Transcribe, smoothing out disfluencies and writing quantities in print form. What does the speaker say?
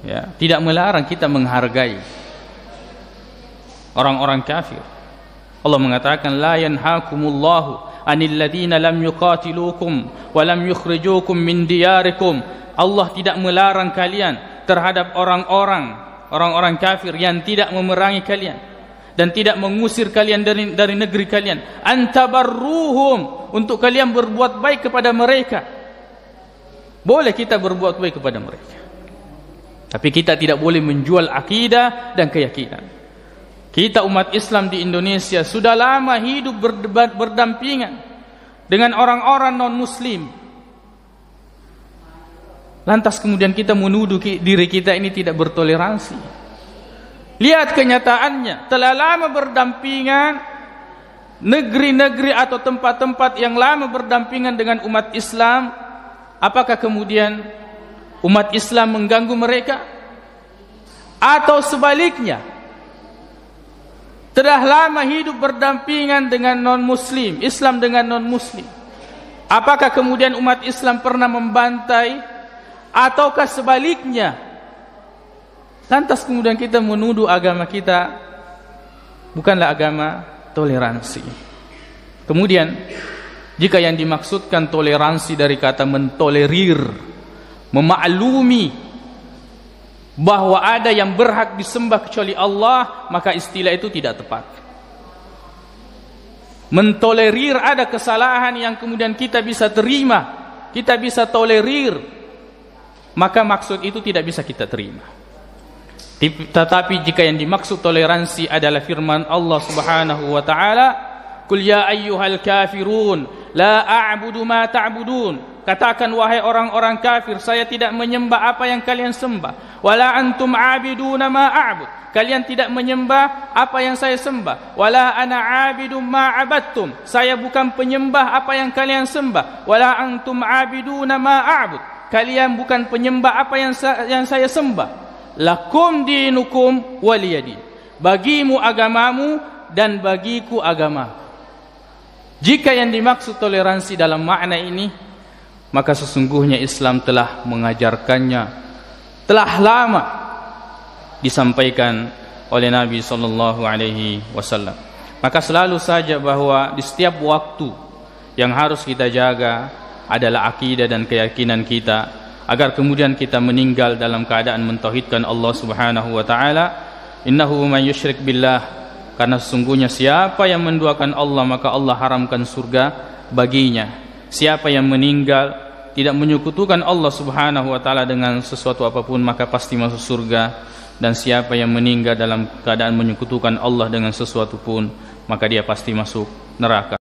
ya, tidak melarang kita menghargai orang-orang kafir. Allah mengatakan la yanhaakumullahu 'anil ladzina lam yuqatilukum wa lam yukhrijukum min diyarikum. Allah tidak melarang kalian terhadap orang-orang kafir yang tidak memerangi kalian dan tidak mengusir kalian dari negeri kalian. Antabarruhum, untuk kalian berbuat baik kepada mereka. Boleh kita berbuat baik kepada mereka, tapi kita tidak boleh menjual akidah dan keyakinan. Kita umat Islam di Indonesia sudah lama hidup berdampingan dengan orang-orang non-muslim. Lantas kemudian kita menuduh diri kita ini tidak bertoleransi. Lihat kenyataannya, telah lama berdampingan negeri-negeri atau tempat-tempat yang lama berdampingan dengan umat Islam. Apakah kemudian umat Islam mengganggu mereka? Atau sebaliknya, telah lama hidup berdampingan dengan non-muslim, Islam dengan non-muslim. Apakah kemudian umat Islam pernah membantai? Ataukah sebaliknya? Lantas kemudian kita menuduh agama kita bukanlah agama toleransi. Kemudian, jika yang dimaksudkan toleransi dari kata mentolerir, memaklumi bahwa ada yang berhak disembah kecuali Allah, maka istilah itu tidak tepat. Mentolerir ada kesalahan yang kemudian kita bisa terima, kita bisa tolerir, maka maksud itu tidak bisa kita terima. Tetapi jika yang dimaksud toleransi adalah firman Allah Subhanahu wa taala, "Qul ya ayyuhal kafirun la a'budu ma ta'budun." Katakan wahai orang-orang kafir, saya tidak menyembah apa yang kalian sembah. Wala antum 'abiduna ma a'bud. Kalian tidak menyembah apa yang saya sembah. Wala ana 'abidum ma 'abadtum. Saya bukan penyembah apa yang kalian sembah. Wala antum 'abiduna ma a'bud. Kalian bukan penyembah apa yang saya sembah. Lakum dinukum waliyadin. Bagimu agamamu dan bagiku agamaku. Jika yang dimaksud toleransi dalam makna ini, maka sesungguhnya Islam telah mengajarkannya, telah lama disampaikan oleh Nabi SAW. Maka selalu saja bahwa di setiap waktu yang harus kita jaga adalah akidah dan keyakinan kita, agar kemudian kita meninggal dalam keadaan mentauhidkan Allah Subhanahu wa taala. Innahu man yusyrik billah, karena sesungguhnya siapa yang menduakan Allah maka Allah haramkan surga baginya. Siapa yang meninggal tidak menyekutukan Allah Subhanahu wa taala dengan sesuatu apapun maka pasti masuk surga, dan siapa yang meninggal dalam keadaan menyekutukan Allah dengan sesuatu pun maka dia pasti masuk neraka.